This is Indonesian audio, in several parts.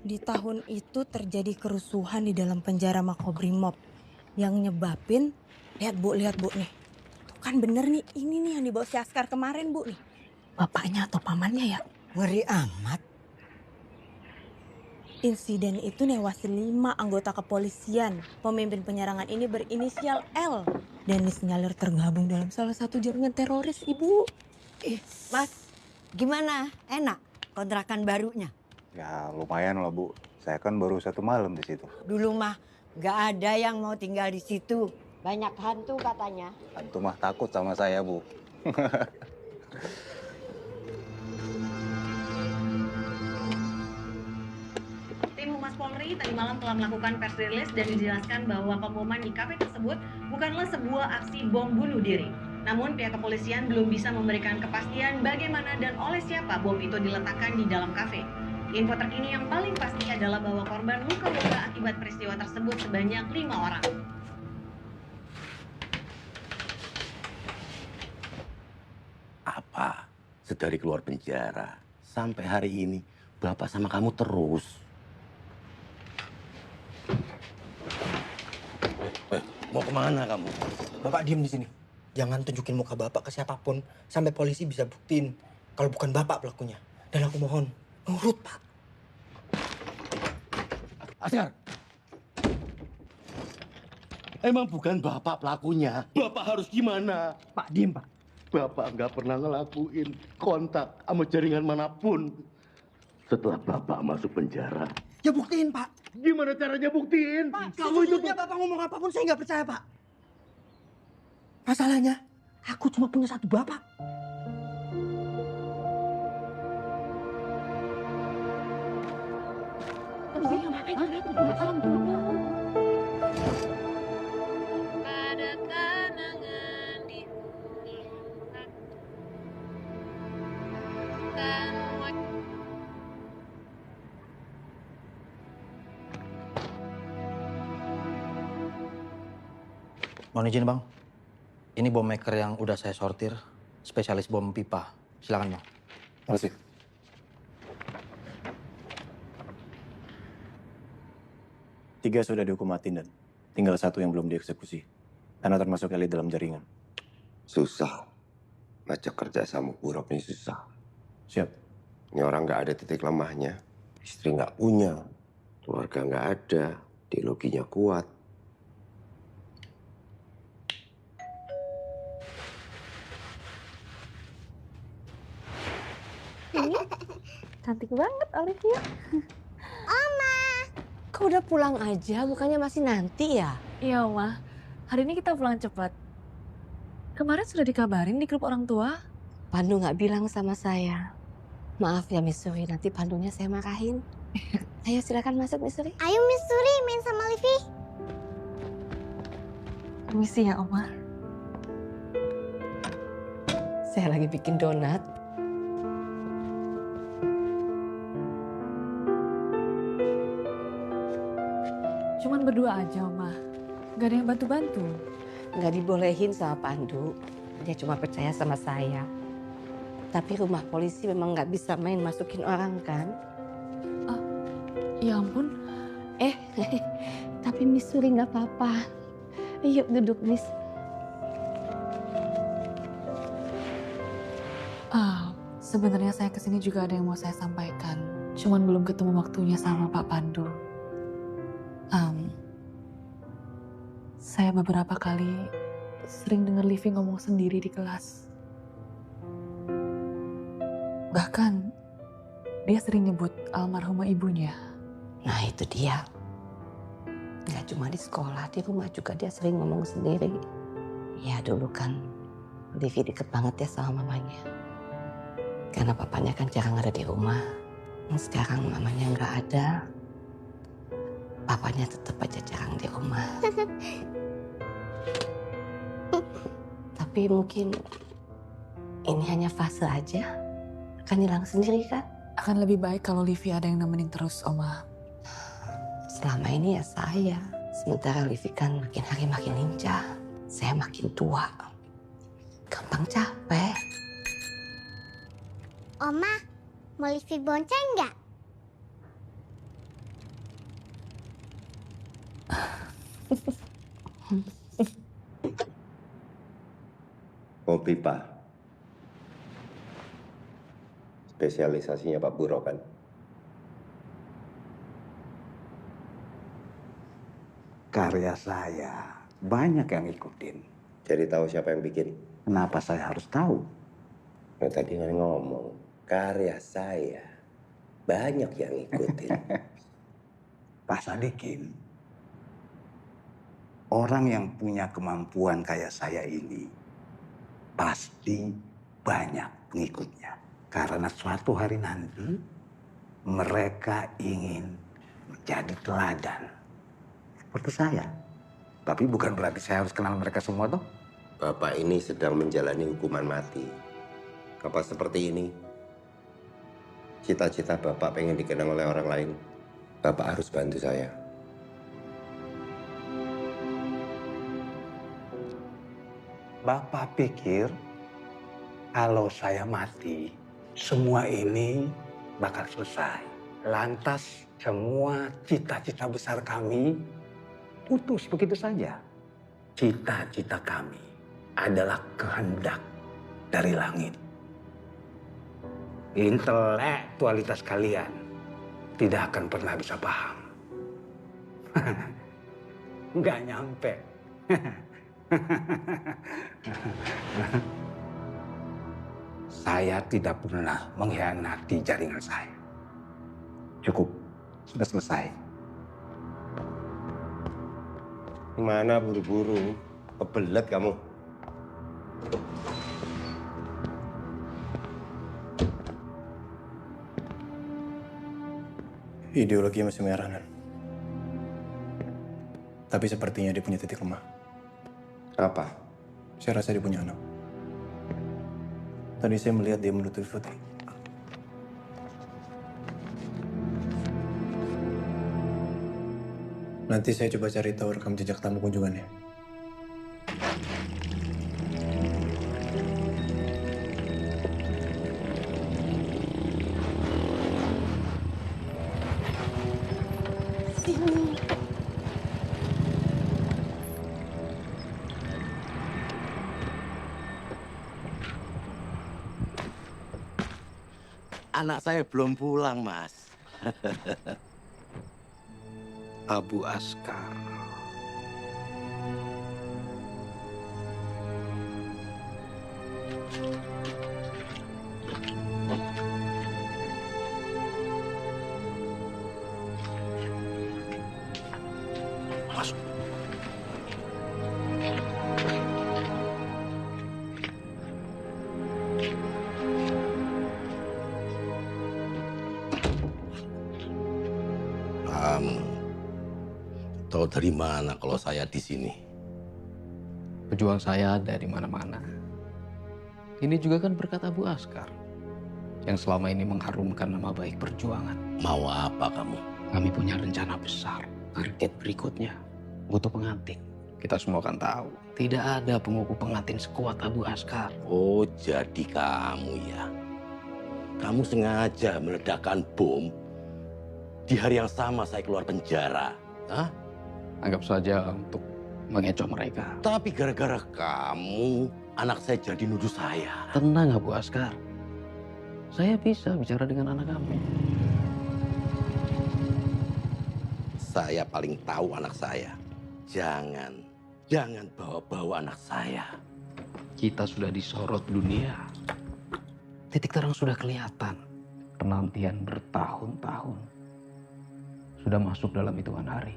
Di tahun itu terjadi kerusuhan di dalam penjara Makobrimob yang nyebabin, lihat bu nih. Tuh kan bener nih, ini nih yang dibawa si Askar kemarin bu nih. Bapaknya atau pamannya ya? Ngeri amat. Insiden itu newasin 5 anggota kepolisian. Pemimpin penyerangan ini berinisial L dan disinyalir tergabung dalam salah satu jaringan teroris, Ibu. Mas, gimana? Enak kontrakan barunya? Ya lumayan lah Bu. Saya kan baru 1 malam di situ. Dulu mah gak ada yang mau tinggal di situ. Banyak hantu katanya. Hantu mah takut sama saya Bu. Tim Humas Polri tadi malam telah melakukan press release dan dijelaskan bahwa pemboman di kafe tersebut bukanlah sebuah aksi bom bunuh diri. Namun pihak kepolisian belum bisa memberikan kepastian bagaimana dan oleh siapa bom itu diletakkan di dalam kafe. Info terkini yang paling pasti adalah bahwa korban luka-luka akibat peristiwa tersebut sebanyak 5 orang. Apa? Sedari keluar penjara sampai hari ini Bapak sama kamu terus. Mau kemana kamu? Bapak diem di sini. Jangan tunjukin muka Bapak ke siapapun sampai polisi bisa buktiin kalau bukan Bapak pelakunya. Dan aku mohon, nurut, Pak. Askar! Emang bukan Bapak pelakunya. Bapak harus gimana? Pak, diem, Pak. Bapak nggak pernah ngelakuin kontak sama jaringan manapun. Setelah Bapak masuk penjara. Ya buktiin, Pak. Gimana caranya buktiin? Pak, Kamu itu sejujurnya Bapak ngomong apapun saya nggak percaya, Pak. Masalahnya, aku cuma punya satu Bapak. Pada kenangan di hulu Mohon izin bang, ini bom maker yang udah saya sortir, spesialis bom pipa. Silakan bang. Makasih. Tiga sudah dihukum mati dan tinggal 1 yang belum dieksekusi. Karena termasuk elit dalam jaringan. Susah. Ngajak kerja sama Buruk ini susah. Siap. Ini orang nggak ada titik lemahnya. Istri nggak punya. Keluarga nggak ada. Ideologinya kuat. Cantik banget Olivia. Kok udah pulang aja? Bukannya masih nanti ya? Iya, Oma. Hari ini kita pulang cepat. Kemarin sudah dikabarin di grup orang tua. Pandu nggak bilang sama saya. Maaf ya Miss Suri, nanti Pandunya saya marahin. Ayo silakan masuk Miss Suri. Ayo Miss Suri main sama Livi. Permisi ya, Oma. Saya lagi bikin donat. Cuman berdua aja, Oma. Gak ada yang bantu-bantu. Nggak dibolehin sama Pandu. Dia cuma percaya sama saya. Tapi rumah polisi memang nggak bisa main masukin orang kan? Ya ampun. Tapi Miss Suri nggak apa-apa. Yuk duduk Miss. Sebenarnya saya kesini juga ada yang mau saya sampaikan. Cuman belum ketemu waktunya sama Pak Pandu. Saya beberapa kali sering dengar Livi ngomong sendiri di kelas. Bahkan dia sering nyebut almarhumah ibunya. Nah itu dia. Nggak cuma di sekolah, di rumah juga dia sering ngomong sendiri. Ya dulu kan Livi deket banget ya sama mamanya. Karena papanya kan jarang ada di rumah. Sekarang mamanya nggak ada. Papanya tetap aja jarang di rumah. Tapi mungkin ini hanya fase aja. Akan hilang sendiri kan? Akan lebih baik kalau Livi ada yang nemenin terus, Oma. Selama ini ya saya. Sementara Livi kan makin hari makin lincah. Saya makin tua. Gampang capek. Oma, mau Livi bonceng nggak? Bom pipa. Spesialisasinya Pak Buro kan? Karya saya banyak yang ikutin. Jadi tahu siapa yang bikin? Kenapa saya harus tahu? Nah, tadi kan ngomong, karya saya banyak yang ikutin. Pak Sadikin, orang yang punya kemampuan kayak saya ini pasti banyak pengikutnya. Karena suatu hari nanti mereka ingin menjadi teladan. Seperti saya. Tapi bukan berarti saya harus kenal mereka semua toh. Bapak ini sedang menjalani hukuman mati. Kapal seperti ini, cita-cita Bapak pengen dikenang oleh orang lain. Bapak harus bantu saya. Bapak pikir kalau saya mati, semua ini bakal selesai. Lantas semua cita-cita besar kami putus begitu saja. Cita-cita kami adalah kehendak dari langit. Intelektualitas kalian tidak akan pernah bisa paham. Nggak nyampe. Saya tidak pernah mengkhianati jaringan saya. Cukup, sudah selesai. Mana buru-buru? Kebelet kamu. Ideologi masih merah, Nan. Tapi sepertinya dia punya titik lemah. Apa? Saya rasa dia punya anak. Tadi saya melihat dia menutupi Putri. Nanti saya coba cari tahu rekam jejak tamu kunjungannya. Anak saya belum pulang, Mas. Abu Askar. Masuk. Tahu dari mana kalau saya di sini? Pejuang saya ada di mana-mana. Ini juga kan berkat Abu Askar yang selama ini mengharumkan nama baik perjuangan. Mau apa kamu? Kami punya rencana besar. Target berikutnya butuh pengantin. Kita semua kan tahu, tidak ada pengukuh pengantin sekuat Abu Askar. Oh, jadi kamu ya. Kamu sengaja meledakkan bom di hari yang sama saya keluar penjara. Hah? Anggap saja untuk mengecoh mereka. Tapi gara-gara kamu, anak saya jadi nuduh saya. Tenang Abu Askar. Saya bisa bicara dengan anak kamu. Saya paling tahu anak saya. Jangan bawa-bawa anak saya. Kita sudah disorot dunia. Titik terang sudah kelihatan. Penantian bertahun-tahun sudah masuk dalam hitungan hari.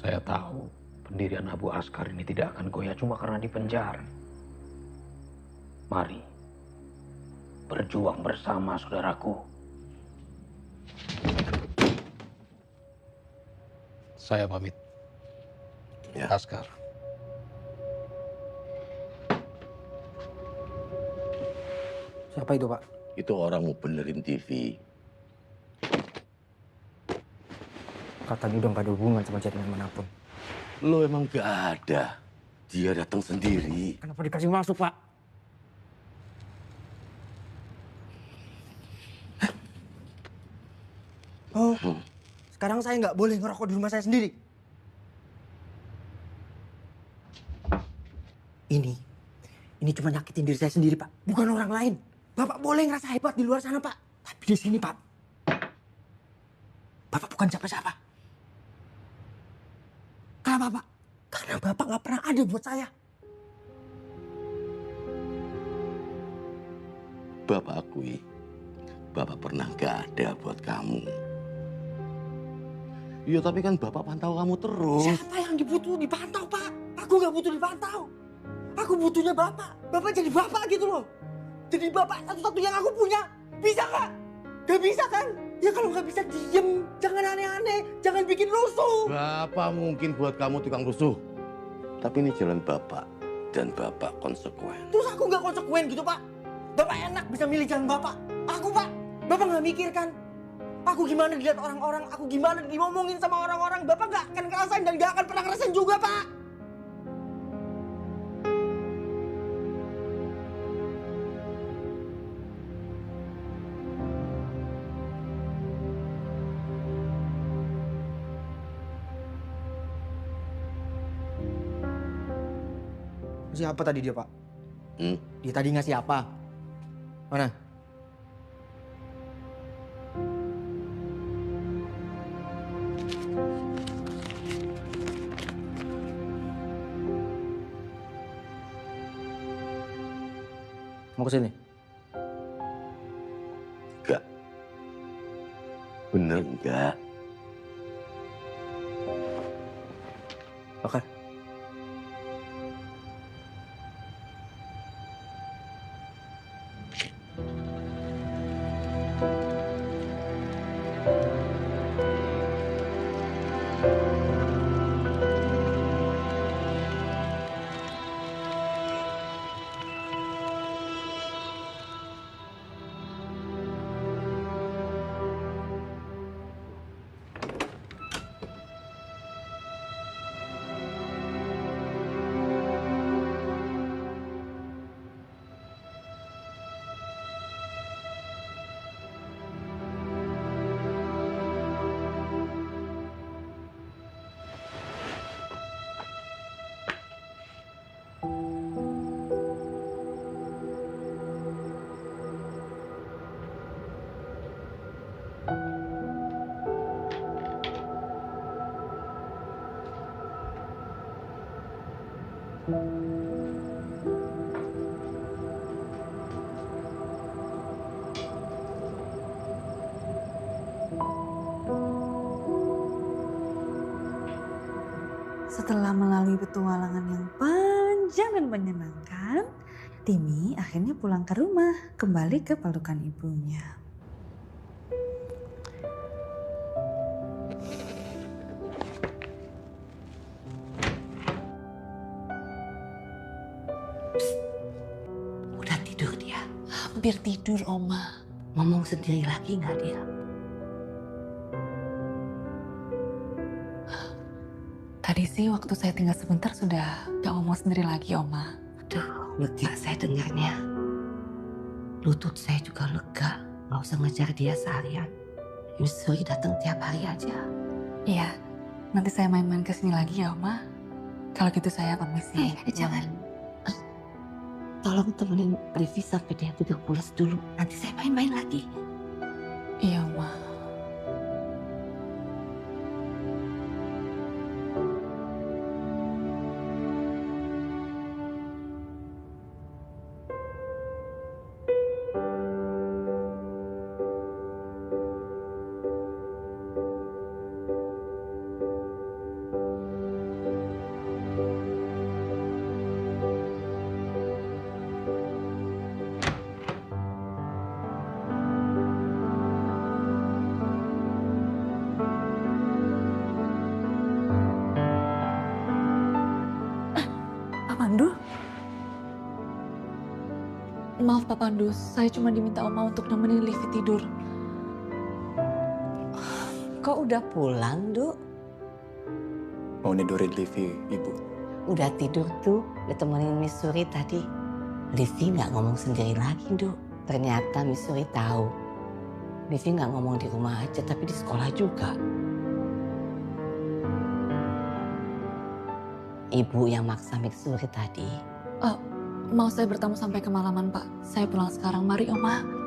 Saya tahu pendirian Abu Askar ini tidak akan goyah cuma karena dipenjara. Mari berjuang bersama, saudaraku. Saya pamit. Ya. Askar. Siapa itu, Pak? Itu orang mau benerin TV. Katanya udah gak ada hubungan sama jaringan manapun. Lo emang gak ada. Dia datang sendiri. Kenapa dikasih masuk, Pak? Oh, sekarang saya nggak boleh ngerokok di rumah saya sendiri. Ini cuma nyakitin diri saya sendiri, Pak. Bukan orang lain. Bapak boleh ngerasa hebat di luar sana, Pak. Tapi di sini, Pak, Bapak bukan siapa-siapa. Kenapa, Pak? Karena Bapak nggak pernah ada buat saya. Bapak akui, Bapak pernah gak ada buat kamu. Iya, tapi kan Bapak pantau kamu terus. Siapa yang dibutuh dipantau, Pak? Aku nggak butuh dipantau. Aku butuhnya Bapak. Bapak jadi Bapak gitu loh. Jadi Bapak satu-satu yang aku punya. Bisa nggak? Gak bisa kan? Ya kalau nggak bisa diem. Jangan aneh-aneh. Jangan bikin rusuh. Bapak mungkin buat kamu tukang rusuh. Tapi ini jalan Bapak. Dan Bapak konsekuen. Terus aku nggak konsekuen gitu, Pak? Bapak enak bisa milih jalan Bapak. Aku, Pak. Bapak nggak mikir kan? Aku gimana dilihat orang-orang. Aku gimana diomongin sama orang-orang. Bapak nggak akan ngerasain dan nggak akan pernah ngerasain juga, Pak. Ngasih apa tadi dia, Pak? Dia tadi ngasih apa? Mana? Mau ke sini? Enggak. Bener enggak? Oke. Setelah melalui petualangan yang panjang dan menyenangkan, Timi akhirnya pulang ke rumah, kembali ke pelukan ibunya. Udah tidur dia? Hampir tidur, Oma. Ngomong sendiri lagi nggak dia? Tadi sih waktu saya tinggal sebentar sudah gak ngomong sendiri lagi, Oma. Duh, lega saya dengarnya. Lutut saya juga lega. Gak usah ngejar dia seharian. Yusri datang tiap hari aja. Iya, nanti saya main-main ke sini lagi ya, Oma. Kalau gitu saya permisi. Jangan. Tolong temenin Livi sampai dia tidur pulas dulu. Nanti saya main-main lagi. Iya, Oma. Pandu? Maaf Pak Pandu, saya cuma diminta Oma untuk nemenin Livi tidur. Kok udah pulang, Duk? Mau nidurin Livi, Ibu. Udah tidur tuh, ditemenin Miss Suri tadi. Livi nggak ngomong sendiri lagi, Duk. Ternyata Miss Suri tahu Livi nggak ngomong di rumah aja, tapi di sekolah juga. Ibu yang maksa Mitsuri tadi. Mau saya bertamu sampai kemalaman, Pak. Saya pulang sekarang. Mari, Oma.